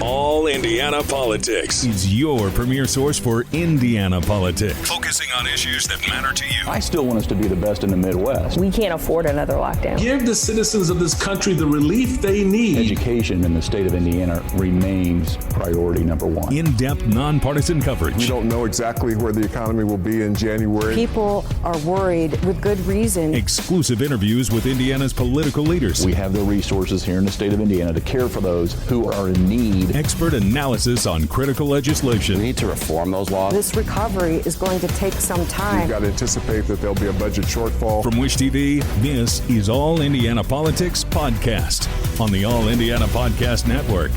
All Indiana Politics is your premier source for Indiana politics, focusing on issues that matter to you. I still want us to be the best in the Midwest. We can't afford another lockdown. Give the citizens of this country the relief they need. Education in the state of Indiana remains priority number one. In-depth, nonpartisan coverage. We don't know exactly where the economy will be in January. People are worried with good reason. Exclusive interviews with Indiana's political leaders. We have the resources here in the state of Indiana to care for those who are in need. Expert analysis on critical legislation. We need to reform those laws. This recovery is going to take some time. We've got to anticipate that there'll be a budget shortfall. From Wish TV, this is All Indiana Politics Podcast on the All Indiana Podcast Network.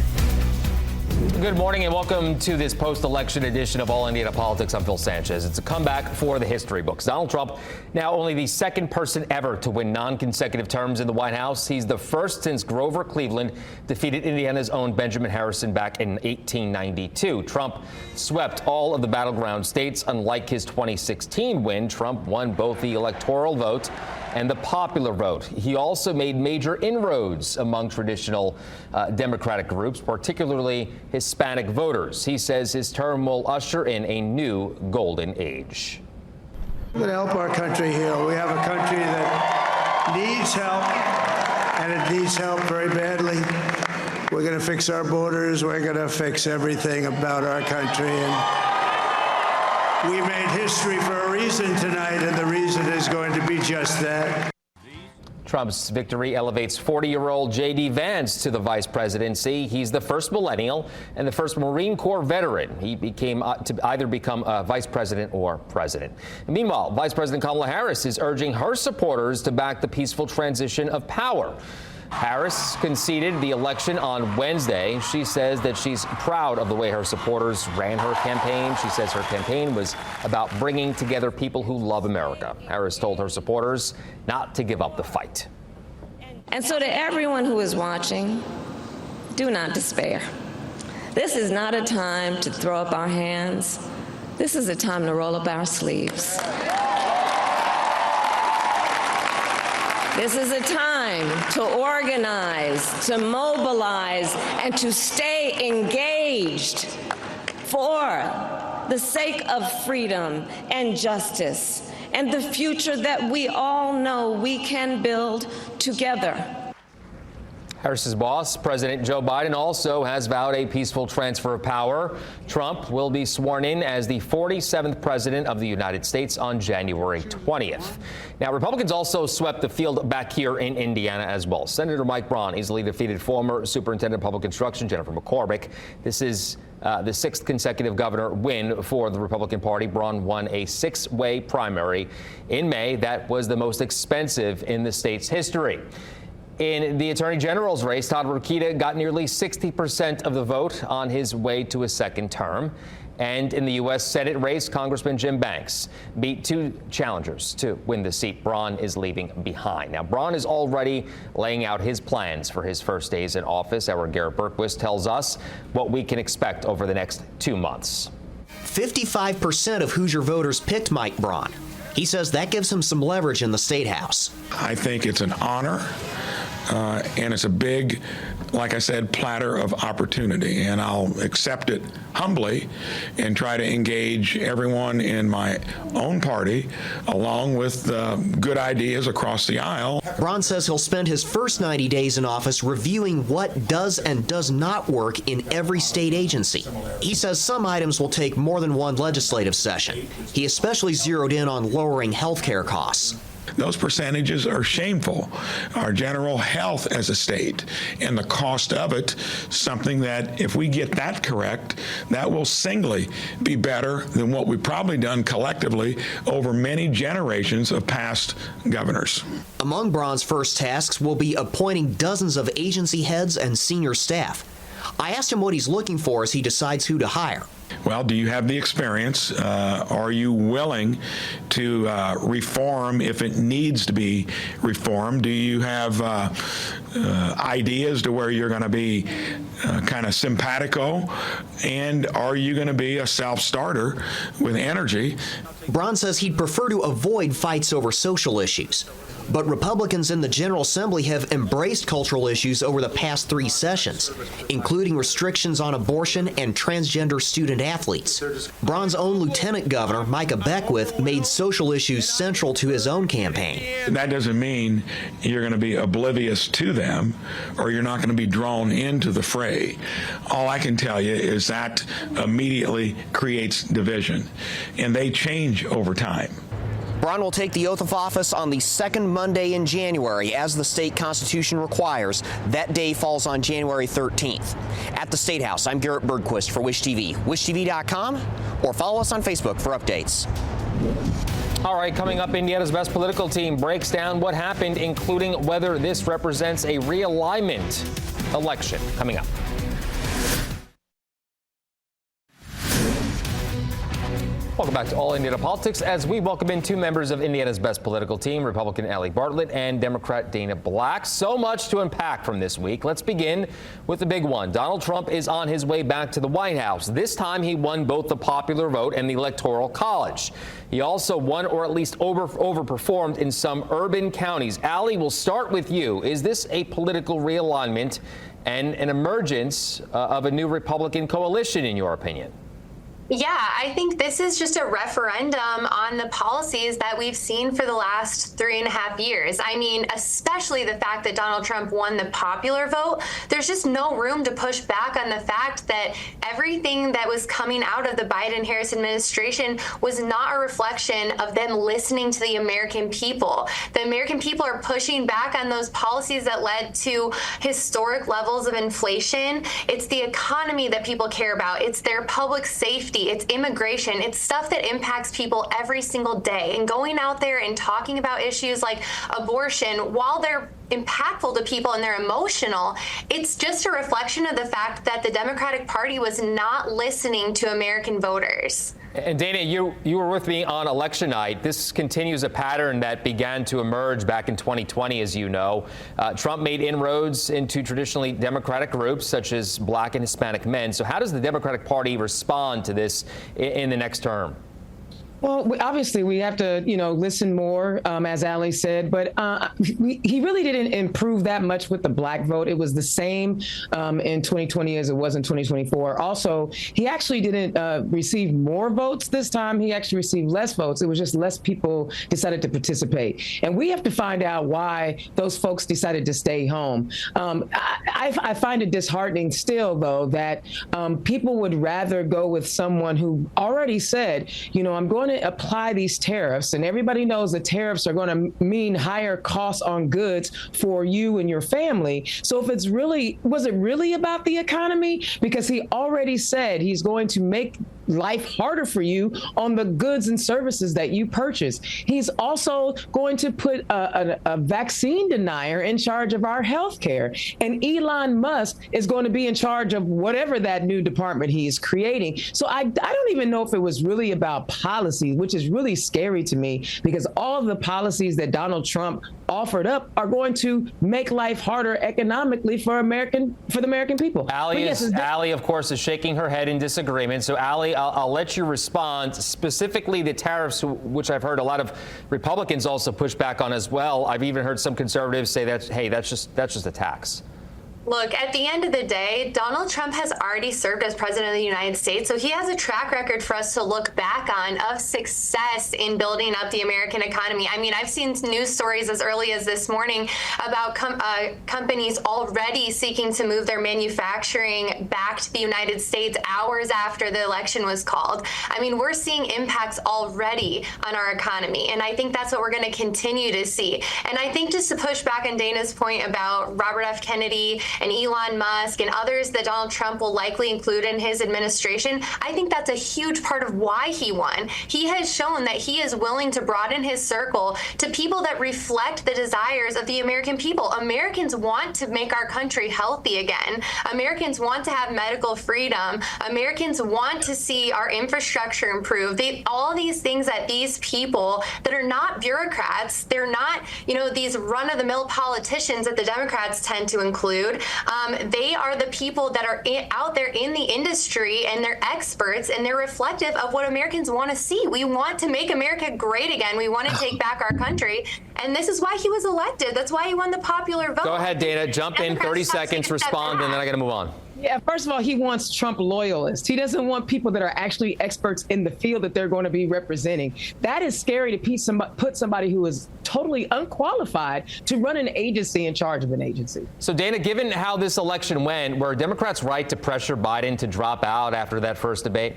Good morning and welcome to this post-election edition of All Indiana Politics. I'm Phil Sanchez. It's a comeback for the history books. Donald Trump, now only the second person ever to win non-consecutive terms in the White House. He's the first since Grover Cleveland defeated Indiana's own Benjamin Harrison back in 1892. Trump swept all of the battleground states. Unlike his 2016 win, Trump won both the electoral vote and the popular vote. He also made major inroads among traditional Democratic groups, particularly Hispanic voters. He says his term will usher in a new golden age. We're going to help our country heal. We have a country that needs help, and it needs help very badly. We're going to fix our borders. We're going to fix everything about our country. And we made history for a reason tonight, and the reason is going to be just that. Trump's victory elevates 40-year-old J.D. Vance to the vice presidency. He's the first millennial and the first Marine Corps veteran. He became to either become vice president or president. And meanwhile, Vice President Kamala Harris is urging her supporters to back the peaceful transition of power. Harris conceded the election on Wednesday. She says that she's proud of the way her supporters ran her campaign. She says her campaign was about bringing together people who love America. Harris told her supporters not to give up the fight. And so to everyone who is watching, do not despair. This is not a time to throw up our hands. This is a time to roll up our sleeves. This is a time to organize, to mobilize, and to stay engaged for the sake of freedom and justice and the future that we all know we can build together. Harris's boss, President Joe Biden, also has vowed a peaceful transfer of power. Trump will be sworn in as the 47th president of the United States on January 20th. Now, Republicans also swept the field back here in Indiana as well. Senator Mike Braun easily defeated former Superintendent of Public Instruction Jennifer McCormick. This is the sixth consecutive governor win for the Republican Party. Braun won a six-way primary in May that was the most expensive in the state's history. In the Attorney General's race, Todd Rokita got nearly 60% of the vote on his way to a second term. And in the U.S. Senate race, Congressman Jim Banks beat two challengers to win the seat Braun is leaving behind. Now, Braun is already laying out his plans for his first days in office. Our Garrett Berquist tells us what we can expect over the next 2 months. 55% of Hoosier voters picked Mike Braun. He says that gives him some leverage in the State House. I think it's an honor. And it's a big, like I said, platter of opportunity, and I'll accept it humbly and try to engage everyone in my own party along with good ideas across the aisle. Braun says he'll spend his first 90 days in office reviewing what does and does not work in every state agency. He says some items will take more than one legislative session. He especially zeroed in on lowering health care costs. Those percentages are shameful. Our general health as a state and the cost of it, something that if we get that correct, that will singly be better than what we've probably done collectively over many generations of past governors. Among Braun's first tasks will be appointing dozens of agency heads and senior staff. I asked him what he's looking for as he decides who to hire. Well, do you have the experience? Are you willing to reform if it needs to be reformed? Do you have ideas to where you're going to be kind of simpatico? And are you going to be a self-starter with energy? Braun says he'd prefer to avoid fights over social issues. But Republicans in the General Assembly have embraced cultural issues over the past 3 sessions, including restrictions on abortion and transgender student athletes. Braun's own Lieutenant Governor, Micah Beckwith, made social issues central to his own campaign. That doesn't mean you're going to be oblivious to them or you're not going to be drawn into the fray. All I can tell you is that immediately creates division, and they change over time. Braun will take the oath of office on the second Monday in January, as the state constitution requires. That day falls on January 13th. At the State House, I'm Garrett Bergquist for Wish TV, wishtv.com, or follow us on Facebook for updates. All right, coming up, Indiana's best political team breaks down what happened, including whether this represents a realignment election. Coming up. Welcome back to All Indiana Politics as we welcome in 2 members of Indiana's best political team, Republican Allie Bartlett and Democrat Dana Black. So much to unpack from this week. Let's begin with the big one. Donald Trump is on his way back to the White House. This time he won both the popular vote and the Electoral College. He also won, or at least overperformed, in some urban counties. Allie, we'll start with you. Is this a political realignment and an emergence of a new Republican coalition, in your opinion? Yeah, I think this is just a referendum on the policies that we've seen for the last 3.5 years. I mean, especially the fact that Donald Trump won the popular vote. There's just no room to push back on the fact that everything that was coming out of the Biden-Harris administration was not a reflection of them listening to the American people. The American people are pushing back on those policies that led to historic levels of inflation. It's the economy that people care about. It's their public safety. It's immigration. It's stuff that impacts people every single day. And going out there and talking about issues like abortion, while they're impactful to people and they're emotional, it's just a reflection of the fact that the Democratic Party was not listening to American voters. And Dana, you were with me on election night. This continues a pattern that began to emerge back in 2020, as you know. Trump made inroads into traditionally Democratic groups, such as Black and Hispanic men. So how does the Democratic Party respond to this in the next term? Well, obviously, we have to, listen more, as Allie said, but he really didn't improve that much with the Black vote. It was the same in 2020 as it was in 2024. Also, he actually didn't receive more votes this time. He actually received less votes. It was just less people decided to participate. And we have to find out why those folks decided to stay home. I find it disheartening still, though, that people would rather go with someone who already said, I'm going to apply these tariffs, and everybody knows that tariffs are going to mean higher costs on goods for you and your family. So if was it really about the economy? Because he already said he's going to make life harder for you on the goods and services that you purchase. He's also going to put a vaccine denier in charge of our health care. And Elon Musk is going to be in charge of whatever that new department he is creating. So I don't even know if it was really about policy, which is really scary to me, because all of the policies that Donald Trump offered up are going to make life harder economically for the American people. Allie, of course, is shaking her head in disagreement. So, Allie, I'll let you respond. Specifically, the tariffs, which I've heard a lot of Republicans also push back on as well. I've even heard some conservatives say that, hey, that's just a tax. Look, at the end of the day, Donald Trump has already served as president of the United States, so he has a track record for us to look back on of success in building up the American economy. I mean, I've seen news stories as early as this morning about companies already seeking to move their manufacturing back to the United States hours after the election was called. I mean, we're seeing impacts already on our economy, and I think that's what we're going to continue to see. And I think, just to push back on Dana's point about Robert F. Kennedy and Elon Musk and others that Donald Trump will likely include in his administration, I think that's a huge part of why he won. He has shown that he is willing to broaden his circle to people that reflect the desires of the American people. Americans want to make our country healthy again. Americans want to have medical freedom. Americans want to see our infrastructure improve. All these things that these people that are not bureaucrats, they're not, these run-of-the-mill politicians that the Democrats tend to include. They are the people that are out there in the industry, and they're experts, and they're reflective of what Americans want to see. We want to make America great again. We want to take back our country. And this is why he was elected. That's why he won the popular vote. Go ahead, Dana. Jump in, 30 seconds, respond, and then I got to move on. Yeah, first of all, he wants Trump loyalists. He doesn't want people that are actually experts in the field that they're going to be representing. That is scary to put somebody who is totally unqualified to run an agency in charge of an agency. So, Dana, given how this election went, were Democrats right to pressure Biden to drop out after that first debate?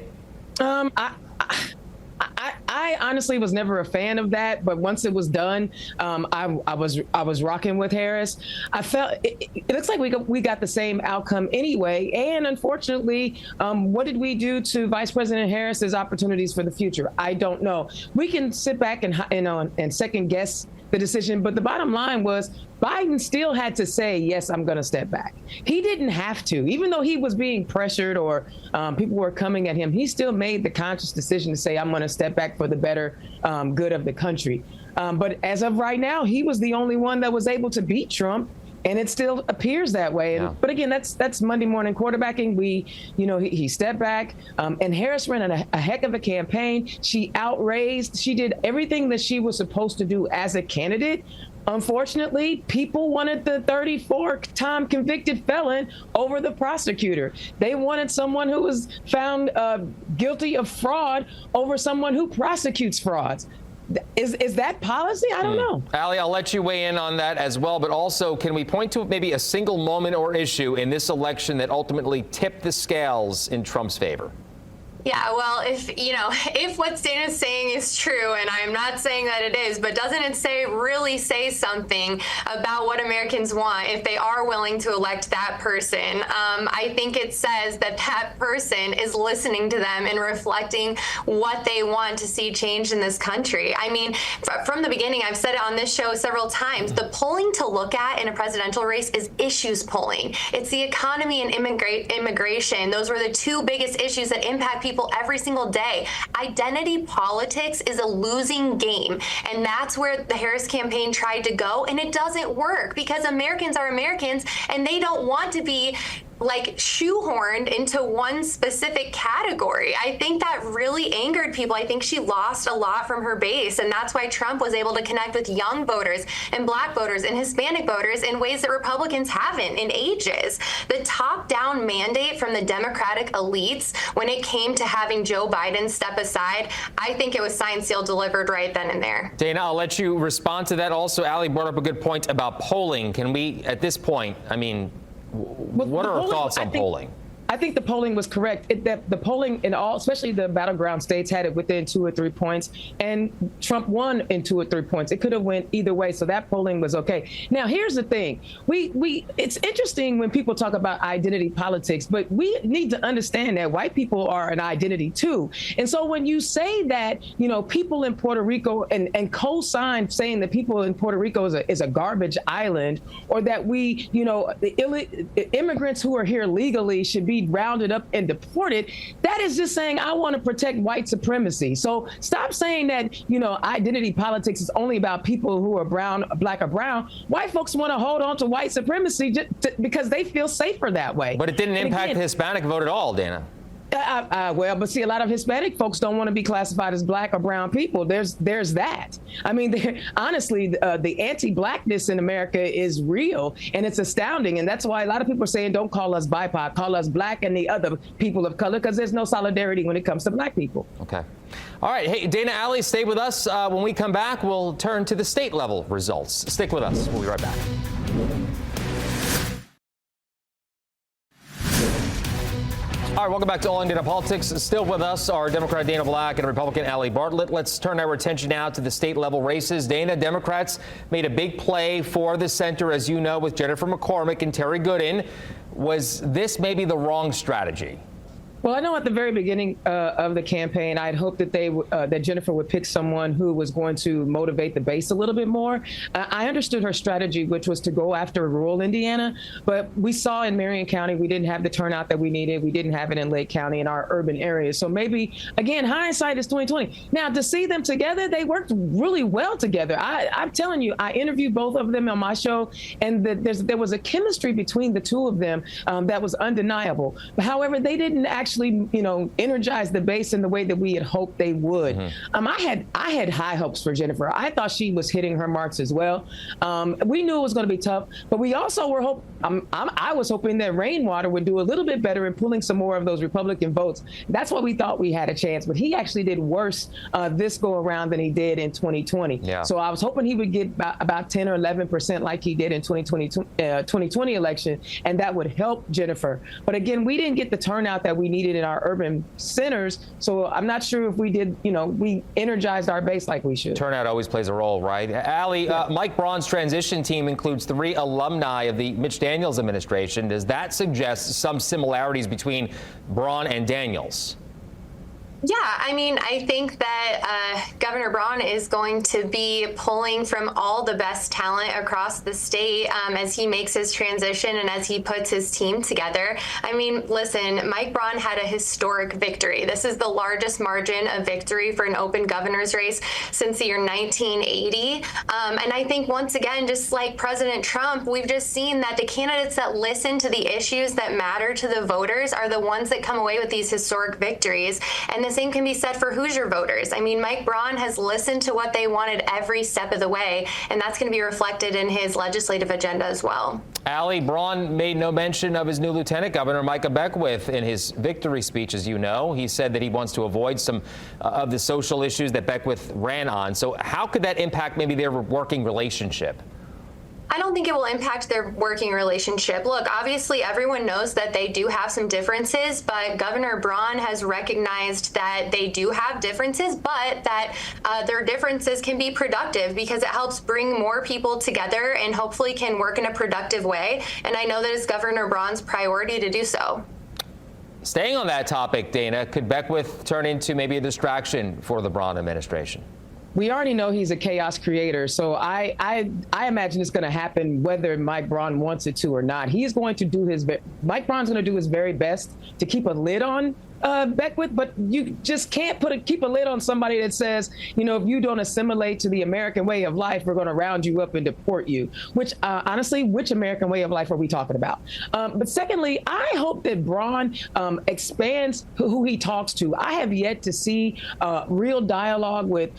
I honestly was never a fan of that, but once it was done, I was rocking with Harris. I felt it looks like we got the same outcome anyway. And unfortunately, what did we do to Vice President Harris's opportunities for the future? I don't know. We can sit back and second guess the decision, but the bottom line was Biden still had to say, yes, I'm going to step back. He didn't have to, even though he was being pressured or people were coming at him. He still made the conscious decision to say, I'm going to step back for the better good of the country. But as of right now, he was the only one that was able to beat Trump. And it still appears that way. Yeah. But again, that's Monday morning quarterbacking. He stepped back, and Harris ran a heck of a campaign. She did everything that she was supposed to do as a candidate. Unfortunately, people wanted the 34-time convicted felon over the prosecutor. They wanted someone who was found guilty of fraud over someone who prosecutes frauds. Is that policy? I don't know. Allie, I'll let you weigh in on that as well. But also, can we point to maybe a single moment or issue in this election that ultimately tipped the scales in Trump's favor? Yeah, well, if what Dana's saying is true, and I'm not saying that it is, but doesn't it really say something about what Americans want if they are willing to elect that person? I think it says that person is listening to them and reflecting what they want to see changed in this country. I mean, from the beginning, I've said it on this show several times, the polling to look at in a presidential race is issues polling. It's the economy and immigration. Those were the two biggest issues that impact people every single day. Identity politics is a losing game, and that's where the Harris campaign tried to go, and it doesn't work because Americans are Americans, and they don't want to be shoehorned into one specific category. I think that really angered people. I think she lost a lot from her base, and that's why Trump was able to connect with young voters and black voters and Hispanic voters in ways that Republicans haven't in ages. The top-down mandate from the Democratic elites when it came to having Joe Biden step aside, I think it was signed, sealed, delivered right then and there. Dana, I'll let you respond to that. Also, Allie brought up a good point about polling. Can we, at this point, what are our thoughts on polling? I think the polling was correct. The polling in all, especially the battleground states, had it within 2 or 3 points, and Trump won in 2 or 3 points. It could have went either way, so that polling was okay. Now, here's the thing: it's interesting when people talk about identity politics, but we need to understand that white people are an identity too. And so when you say that, people in Puerto Rico and co-sign saying that people in Puerto Rico is a garbage island, or that the immigrants who are here legally should be rounded up and deported, that is just saying I want to protect white supremacy. So stop saying that identity politics is only about people who are brown, black or brown. White folks want to hold on to white supremacy because they feel safer that way. But it didn't impact the Hispanic vote at all, Dana. But see, a lot of Hispanic folks don't want to be classified as black or brown people. There's that. I mean, honestly, the anti-blackness in America is real, and it's astounding. And that's why a lot of people are saying, don't call us BIPOC, call us black and the other people of color, because there's no solidarity when it comes to black people. Okay. All right. Hey, Dana, Allie, stay with us. When we come back, we'll turn to the state level results. Stick with us. We'll be right back. All right, welcome back to All Indiana Politics. Still with us are Democrat Dana Black and Republican Allie Bartlett. Let's turn our attention now to the state level races. Dana, Democrats made a big play for the center, as you know, with Jennifer McCormick and Terry Gooden. Was this maybe the wrong strategy? Well, I know at the very beginning of the campaign, I had hoped that that Jennifer would pick someone who was going to motivate the base a little bit more. I understood her strategy, which was to go after rural Indiana, but we saw in Marion County we didn't have the turnout that we needed. We didn't have it in Lake County in our urban areas. So maybe, again, hindsight is 2020. Now, to see them together, they worked really well together. I'm telling you, I interviewed both of them on my show, and there was a chemistry between the two of them that was undeniable. However, they didn't actually, energize the base in the way that we had hoped they would. I had high hopes for Jennifer. I thought she was hitting her marks as well. We knew it was going to be tough, but we also were I was hoping that Rainwater would do a little bit better in pulling some more of those Republican votes. That's why we thought we had a chance, but he actually did worse this go around than he did in 2020. Yeah. So I was hoping he would get about 10 or 11% like he did in 2020 election, and that would help Jennifer. But again, we didn't get the turnout that we needed in our urban centers, so I'm not sure if we did, we energized our base like we should. Turnout always plays a role, right? Allie, Mike Braun's transition team includes 3 alumni of the Mitch Daniels administration. Does that suggest some similarities between Braun and Daniels? Yeah, I think that Governor Braun is going to be pulling from all the best talent across the state as he makes his transition and as he puts his team together. Listen, Mike Braun had a historic victory. This is the largest margin of victory for an open governor's race since the year 1980. And I think, once again, just like President Trump, we've just seen that the candidates that listen to the issues that matter to the voters are the ones that come away with these historic victories. And the same can be said for Hoosier voters. Mike Braun has listened to what they wanted every step of the way, and that's going to be reflected in his legislative agenda as well. Allie, Braun made no mention of his new lieutenant governor, Micah Beckwith, in his victory speech, as you know. He said that he wants to avoid some of the social issues that Beckwith ran on. So how could that impact maybe their working relationship? I don't think it will impact their working relationship. Look, obviously everyone knows that they do have some differences, but Governor Braun has recognized that they do have differences, but that their differences can be productive because it helps bring more people together and hopefully can work in a productive way. And I know that it's Governor Braun's priority to do so. Staying on that topic, Dana, could Beckwith turn into maybe a distraction for the Braun administration? We already know he's a chaos creator, so I imagine it's going to happen whether Mike Braun wants it to or not. Mike Braun's going to do his very best to keep a lid on Beckwith, but you just can't keep a lid on somebody that says, if you don't assimilate to the American way of life, we're going to round you up and deport you. Which, honestly, which American way of life are we talking about? But secondly, I hope that Braun expands who he talks to. I have yet to see real dialogue with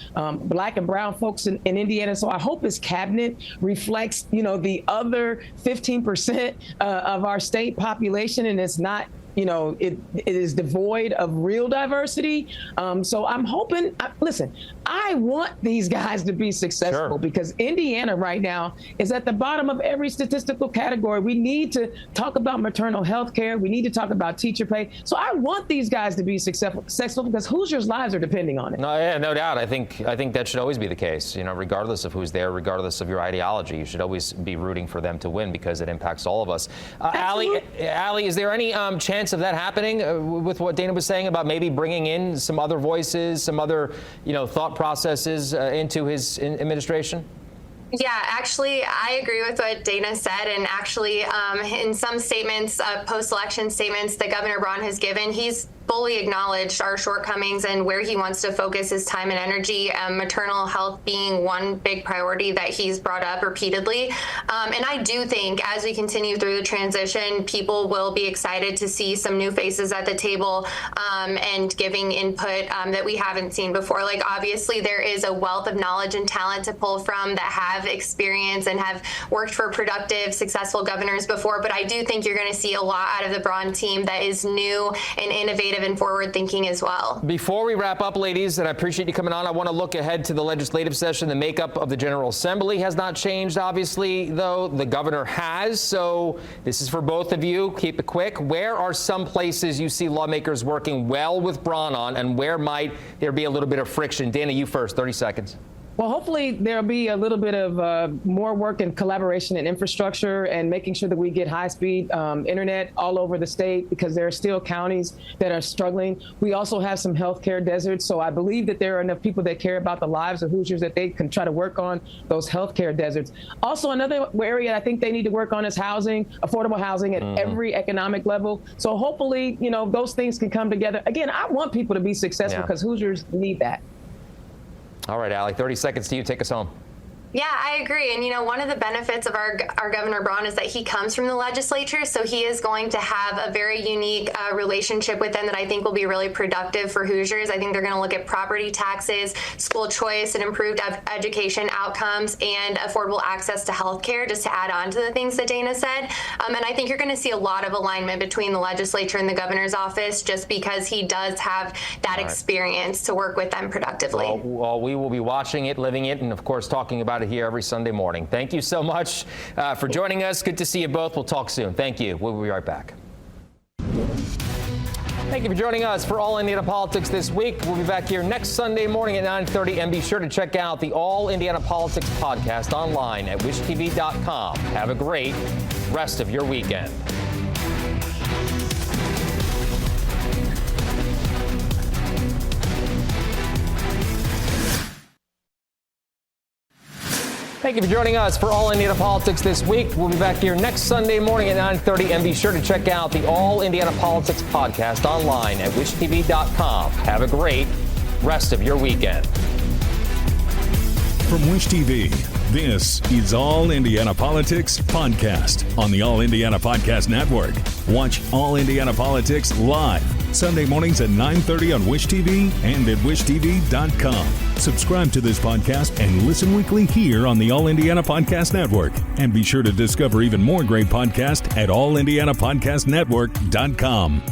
Black and brown folks in Indiana, so I hope his cabinet reflects, the other 15% of our state population, and it's not it is devoid of real diversity. So I'm hoping, listen, I want these guys to be successful because Indiana right now is at the bottom of every statistical category. We need to talk about maternal health care. We need to talk about teacher pay. So I want these guys to be successful because Hoosiers' lives are depending on it. No doubt. I think that should always be the case, regardless of who's there, regardless of your ideology. You should always be rooting for them to win because it impacts all of us. Allie, is there any chance of that happening with what Dana was saying about maybe bringing in some other voices, some other, thought processes into his administration? Yeah, actually, I agree with what Dana said. And actually, in some statements, post-election statements that Governor Braun has given, he's fully acknowledged our shortcomings and where he wants to focus his time and energy, maternal health being one big priority that he's brought up repeatedly. And I do think as we continue through the transition, people will be excited to see some new faces at the table and giving input that we haven't seen before. Like, obviously, there is a wealth of knowledge and talent to pull from that have experience and have worked for productive, successful governors before. But I do think you're going to see a lot out of the Braun team that is new and innovative and forward thinking as well. Before we wrap up, ladies, and I appreciate you coming on, I want to look ahead to the legislative session. The makeup of the General Assembly has not changed, obviously, though. The governor has. So this is for both of you. Keep it quick. Where are some places you see lawmakers working well with Braun on, and where might there be a little bit of friction? Dana, you first, 30 seconds. Well, hopefully there'll be a little bit of more work in collaboration and infrastructure and making sure that we get high-speed internet all over the state, because there are still counties that are struggling. We also have some healthcare deserts, so I believe that there are enough people that care about the lives of Hoosiers that they can try to work on those healthcare deserts. Also, another area I think they need to work on is housing, affordable housing at every economic level. So hopefully, those things can come together. Again, I want people to be successful because Hoosiers need that. All right, Allie, 30 seconds to you. Take us home. Yeah, I agree. And, one of the benefits of our Governor Braun is that he comes from the legislature, so he is going to have a very unique relationship with them that I think will be really productive for Hoosiers. I think they're going to look at property taxes, school choice, and improved education outcomes, and affordable access to health care, just to add on to the things that Dana said. And I think you're going to see a lot of alignment between the legislature and the governor's office, just because he does have that experience to work with them productively. Well, we will be watching it, living it, and, of course, talking about it here every Sunday morning. Thank you so much for joining us. Good to see you both. We'll talk soon. Thank you. We'll be right back. Thank you for joining us for All Indiana Politics this week. We'll be back here next Sunday morning at 9:30, and be sure to check out the All Indiana Politics podcast online at wishtv.com. Have a great rest of your weekend. Thank you for joining us for All Indiana Politics this week. We'll be back here next Sunday morning at 9:30, and be sure to check out the All Indiana Politics podcast online at wishtv.com. Have a great rest of your weekend. From Wish TV, this is All Indiana Politics Podcast on the All Indiana Podcast Network. Watch All Indiana Politics live Sunday mornings at 9:30 on Wish TV and at wishtv.com. Subscribe to this podcast and listen weekly here on the All Indiana Podcast Network. And be sure to discover even more great podcasts at allindianapodcastnetwork.com.